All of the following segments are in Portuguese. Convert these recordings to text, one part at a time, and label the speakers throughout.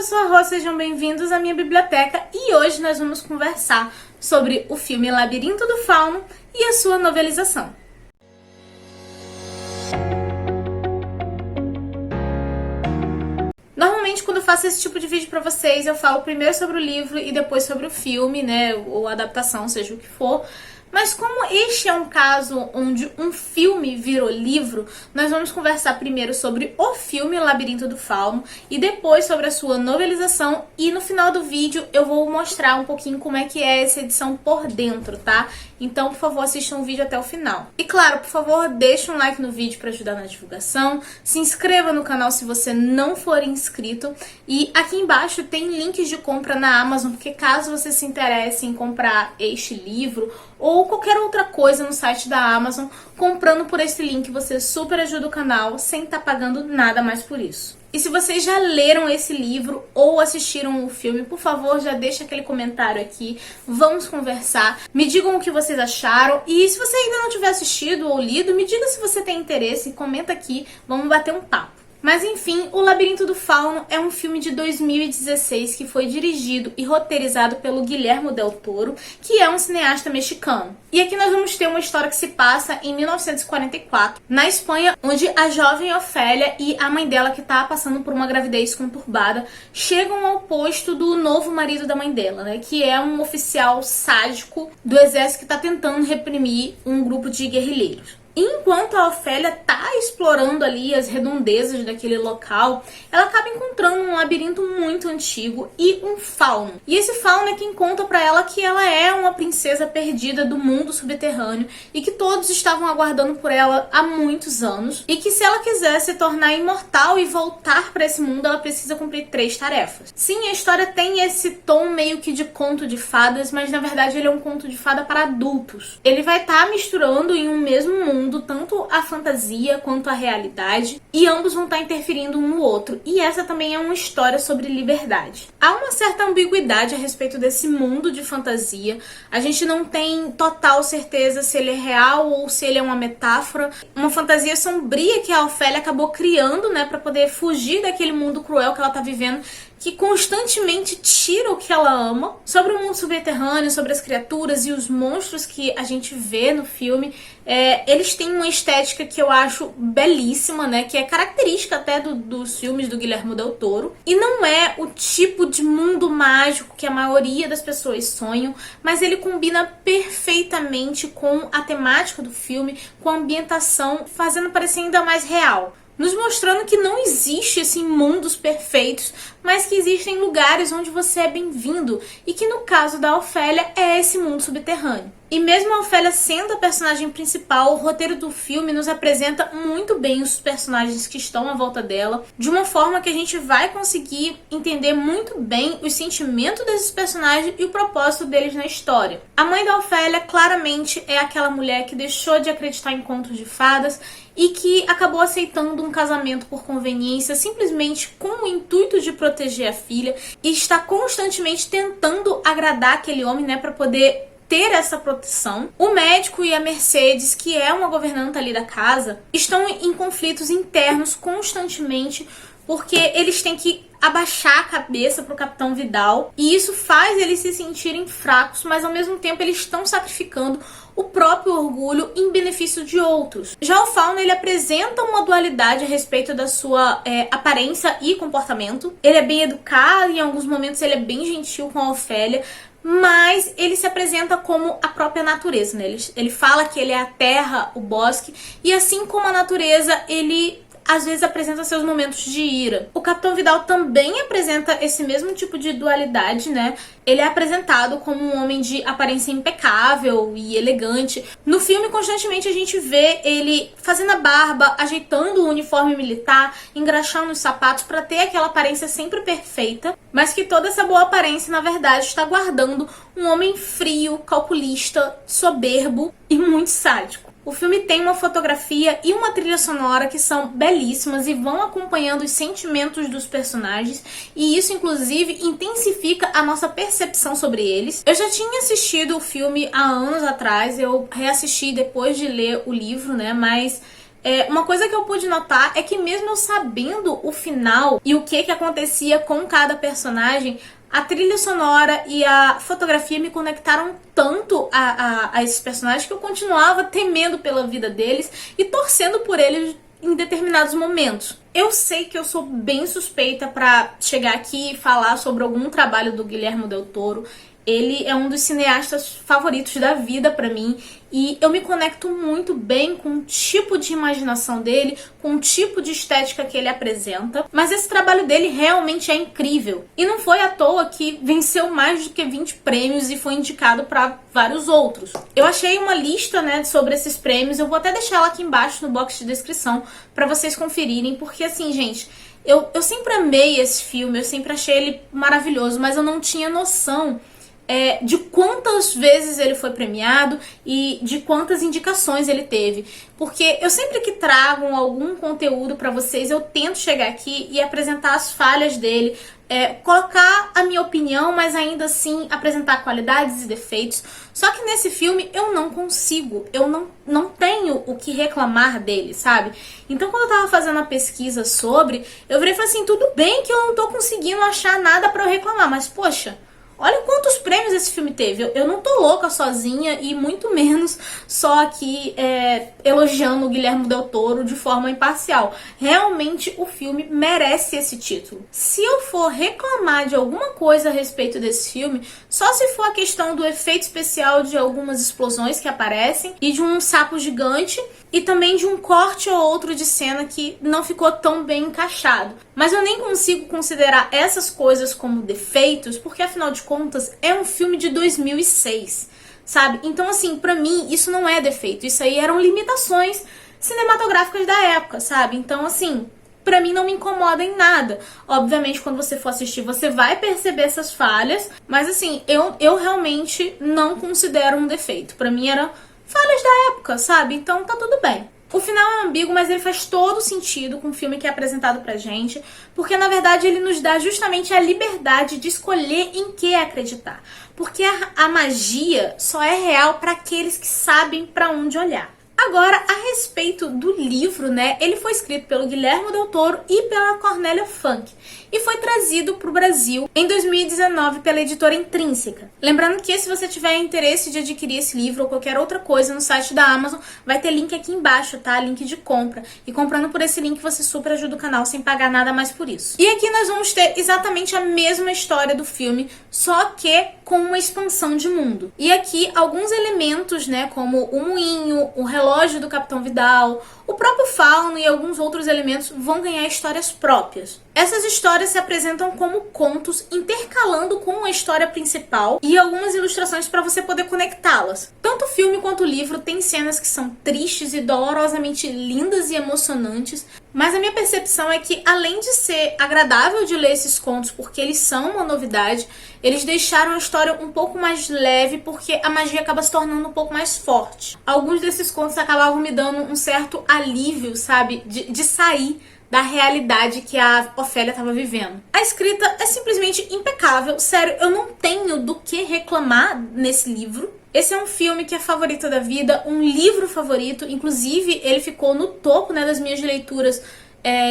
Speaker 1: sou a Rô, sejam bem-vindos à minha biblioteca e hoje nós vamos conversar sobre o filme Labirinto do Fauno e a sua novelização. Normalmente, quando eu faço esse tipo de vídeo pra vocês, eu falo primeiro sobre o livro e depois sobre o filme, né, ou adaptação, seja o que for. Mas como este é um caso onde um filme virou livro, nós vamos conversar primeiro sobre o filme Labirinto do Fauno e depois sobre a sua novelização, e no final do vídeo eu vou mostrar um pouquinho como é que é essa edição por dentro, tá? Então, por favor, assistam o vídeo até o final. E claro, por favor, deixe um like no vídeo para ajudar na divulgação, se inscreva no canal se você não for inscrito, e aqui embaixo tem links de compra na Amazon, porque caso você se interesse em comprar este livro ou qualquer outra coisa no site da Amazon, comprando por esse link você super ajuda o canal sem estar pagando nada mais por isso. E se vocês já leram esse livro ou assistiram o filme, por favor, já deixa aquele comentário aqui, vamos conversar, me digam o que vocês acharam, e se você ainda não tiver assistido ou lido, me diga se você tem interesse, comenta aqui, vamos bater um papo. Mas enfim, O Labirinto do Fauno é um filme de 2016 que foi dirigido e roteirizado pelo Guillermo del Toro, que é um cineasta mexicano. E aqui nós vamos ter uma história que se passa em 1944, na Espanha, onde a jovem Ofélia e a mãe dela, que está passando por uma gravidez conturbada, chegam ao posto do novo marido da mãe dela, né, que é um oficial sádico do exército que está tentando reprimir um grupo de guerrilheiros. Enquanto a Ofélia tá explorando ali as redondezas daquele local, ela acaba encontrando um labirinto muito antigo e um fauno. E esse fauno é quem conta pra ela que ela é uma princesa perdida do mundo subterrâneo e que todos estavam aguardando por ela há muitos anos, e que se ela quiser se tornar imortal e voltar pra esse mundo, ela precisa cumprir 3 tarefas. Sim, a história tem esse tom meio que de conto de fadas, mas na verdade ele é um conto de fada para adultos. Ele vai estar misturando em um mesmo mundo tanto a fantasia quanto a realidade, e ambos vão estar interferindo um no outro, e essa também é uma história sobre liberdade. Há uma certa ambiguidade a respeito desse mundo de fantasia, a gente não tem total certeza se ele é real ou se ele é uma metáfora, uma fantasia sombria que a Ofélia acabou criando, né, para poder fugir daquele mundo cruel que ela tá vivendo, que constantemente tira o que ela ama. Sobre o mundo subterrâneo, sobre as criaturas e os monstros que a gente vê no filme, eles têm uma estética que eu acho belíssima, né, que é característica até dos filmes do Guillermo del Toro, e não é o tipo de mundo mágico que a maioria das pessoas sonham, mas ele combina perfeitamente com a temática do filme, com a ambientação, fazendo parecer ainda mais real, nos mostrando que não existe assim mundos perfeitos, mas que existem lugares onde você é bem-vindo, e que no caso da Ofélia é esse mundo subterrâneo. E mesmo a Ofélia sendo a personagem principal, o roteiro do filme nos apresenta muito bem os personagens que estão à volta dela, de uma forma que a gente vai conseguir entender muito bem os sentimentos desses personagens e o propósito deles na história. A mãe da Ofélia claramente é aquela mulher que deixou de acreditar em contos de fadas e que acabou aceitando um casamento por conveniência, simplesmente com o intuito de proteger a filha, e está constantemente tentando agradar aquele homem, né, para poder ter essa proteção. O médico e a Mercedes, que é uma governanta ali da casa, estão em conflitos internos constantemente, porque eles têm que abaixar a cabeça pro Capitão Vidal, e isso faz eles se sentirem fracos, mas ao mesmo tempo eles estão sacrificando o próprio orgulho em benefício de outros. Já o Fauno, ele apresenta uma dualidade a respeito da sua aparência e comportamento. Ele é bem educado, em alguns momentos ele é bem gentil com a Ofélia, mas ele se apresenta como a própria natureza, né? Ele fala que ele é a terra, o bosque, e assim como a natureza, ele às vezes apresenta seus momentos de ira. O Capitão Vidal também apresenta esse mesmo tipo de dualidade, né? Ele é apresentado como um homem de aparência impecável e elegante. No filme, constantemente a gente vê ele fazendo a barba, ajeitando o uniforme militar, engraxando os sapatos para ter aquela aparência sempre perfeita, mas que toda essa boa aparência, na verdade, está guardando um homem frio, calculista, soberbo e muito sádico. O filme tem uma fotografia e uma trilha sonora que são belíssimas e vão acompanhando os sentimentos dos personagens, e isso inclusive intensifica a nossa percepção sobre eles. Eu já tinha assistido o filme há anos atrás, eu reassisti depois de ler o livro, né, mas Uma coisa que eu pude notar é que mesmo eu sabendo o final e o que acontecia com cada personagem, a trilha sonora e a fotografia me conectaram tanto a esses personagens que eu continuava temendo pela vida deles e torcendo por eles em determinados momentos. Eu sei que eu sou bem suspeita pra chegar aqui e falar sobre algum trabalho do Guillermo del Toro. Ele é um dos cineastas favoritos da vida pra mim e eu me conecto muito bem com o tipo de imaginação dele, com o tipo de estética que ele apresenta. Mas esse trabalho dele realmente é incrível. E não foi à toa que venceu mais do que 20 prêmios e foi indicado para vários outros. Eu achei uma lista, né, sobre esses prêmios. Eu vou até deixar ela aqui embaixo no box de descrição para vocês conferirem, porque assim, gente, eu sempre amei esse filme, eu sempre achei ele maravilhoso, mas eu não tinha noção de quantas vezes ele foi premiado e de quantas indicações ele teve. Porque eu sempre que trago algum conteúdo pra vocês, eu tento chegar aqui e apresentar as falhas dele, colocar a minha opinião, mas ainda assim apresentar qualidades e defeitos. Só que nesse filme eu não consigo, eu não tenho o que reclamar dele, sabe? Então quando eu tava fazendo a pesquisa sobre, eu virei e falei assim, tudo bem que eu não tô conseguindo achar nada pra eu reclamar, mas poxa, olha quantos prêmios esse filme teve. Eu não tô louca sozinha e muito menos só aqui elogiando o Guillermo del Toro de forma imparcial. Realmente o filme merece esse título. Se eu for reclamar de alguma coisa a respeito desse filme, só se for a questão do efeito especial de algumas explosões que aparecem e de um sapo gigante e também de um corte ou outro de cena que não ficou tão bem encaixado. Mas eu nem consigo considerar essas coisas como defeitos, porque afinal de contas é um filme de 2006, sabe? Então assim, pra mim isso não é defeito, isso aí eram limitações cinematográficas da época, sabe? Então assim, pra mim não me incomoda em nada. Obviamente quando você for assistir você vai perceber essas falhas, mas assim, eu realmente não considero um defeito. Pra mim era falhas da época, sabe? Então tá tudo bem. O final é ambíguo, mas ele faz todo sentido com o filme que é apresentado pra gente, porque na verdade ele nos dá justamente a liberdade de escolher em que acreditar. Porque a magia só é real para aqueles que sabem pra onde olhar. Agora, a respeito do livro, né, ele foi escrito pelo Guillermo del Toro e pela Cornélia Funke e foi trazido para o Brasil em 2019 pela editora Intrínseca. Lembrando que se você tiver interesse de adquirir esse livro ou qualquer outra coisa no site da Amazon, vai ter link aqui embaixo, tá? Link de compra. E comprando por esse link você super ajuda o canal sem pagar nada mais por isso. E aqui nós vamos ter exatamente a mesma história do filme, só que com uma expansão de mundo. E aqui alguns elementos, né, como o moinho, o relógio do Capitão Vidal, o próprio fauno e alguns outros elementos vão ganhar histórias próprias. Essas histórias se apresentam como contos, intercalando com a história principal e algumas ilustrações para você poder conectá-las. Tanto o filme quanto o livro tem cenas que são tristes e dolorosamente lindas e emocionantes, mas a minha percepção é que, além de ser agradável de ler esses contos porque eles são uma novidade, eles deixaram a história um pouco mais leve porque a magia acaba se tornando um pouco mais forte. Alguns desses contos acabavam me dando um certo alívio, sabe, de sair da realidade que a Ofélia estava vivendo. A escrita é simplesmente impecável, sério, eu não tenho do que reclamar nesse livro. Esse é um filme que é favorito da vida, um livro favorito, inclusive ele ficou no topo, né, das minhas leituras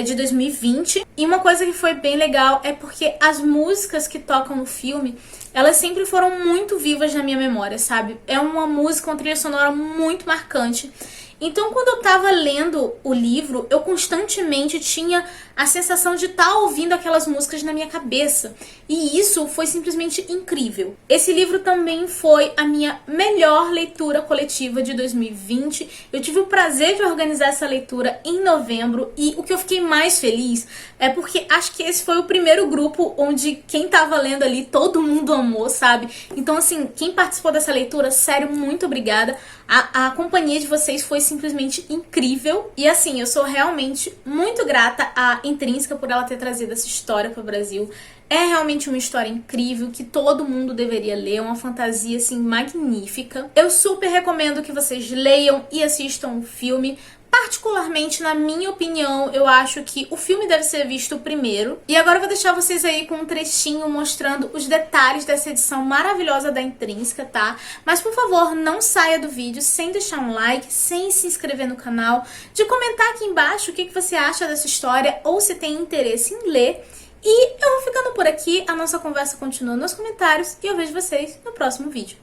Speaker 1: de 2020. E uma coisa que foi bem legal é porque as músicas que tocam no filme, elas sempre foram muito vivas na minha memória, sabe? É uma música, uma trilha sonora muito marcante. Então, quando eu tava lendo o livro, eu constantemente tinha a sensação de estar ouvindo aquelas músicas na minha cabeça. E isso foi simplesmente incrível. Esse livro também foi a minha melhor leitura coletiva de 2020. Eu tive o prazer de organizar essa leitura em novembro e o que eu fiquei mais feliz é porque acho que esse foi o primeiro grupo onde quem tava lendo ali, todo mundo amou, sabe? Então, assim, quem participou dessa leitura, sério, muito obrigada. A companhia de vocês foi simplesmente incrível. E assim, eu sou realmente muito grata à Intrínseca por ela ter trazido essa história para o Brasil. É realmente uma história incrível que todo mundo deveria ler, uma fantasia assim magnífica. Eu super recomendo que vocês leiam e assistam o filme. Particularmente, na minha opinião, eu acho que o filme deve ser visto primeiro. E agora eu vou deixar vocês aí com um trechinho mostrando os detalhes dessa edição maravilhosa da Intrínseca, tá? Mas, por favor, não saia do vídeo sem deixar um like, sem se inscrever no canal, de comentar aqui embaixo o que você acha dessa história ou se tem interesse em ler. E eu vou ficando por aqui, a nossa conversa continua nos comentários e eu vejo vocês no próximo vídeo.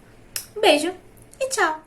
Speaker 1: Um beijo e tchau!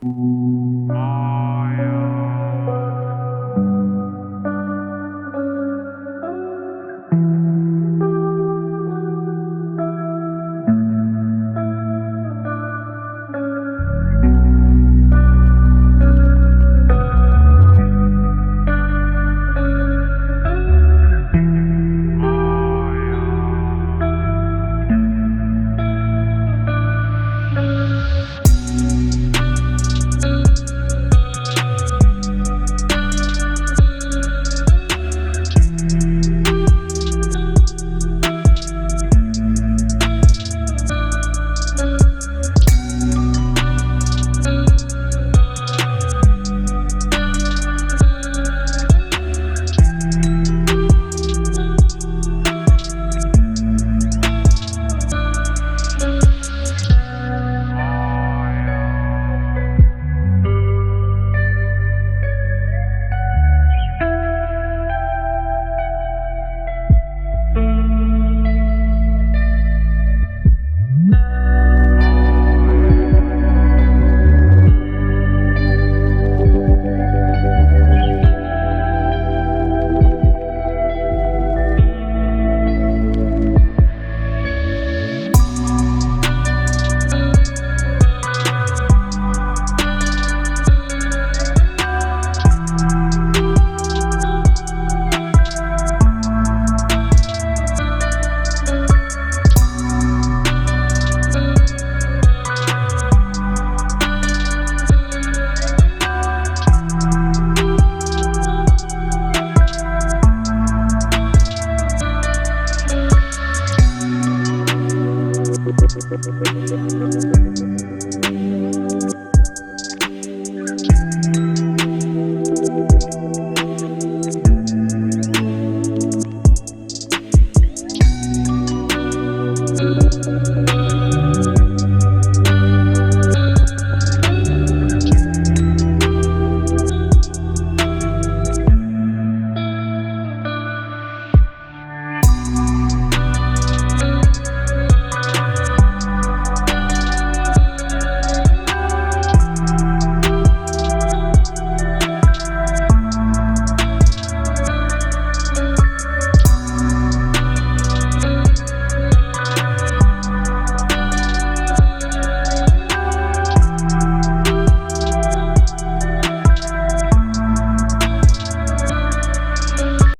Speaker 1: Thank you.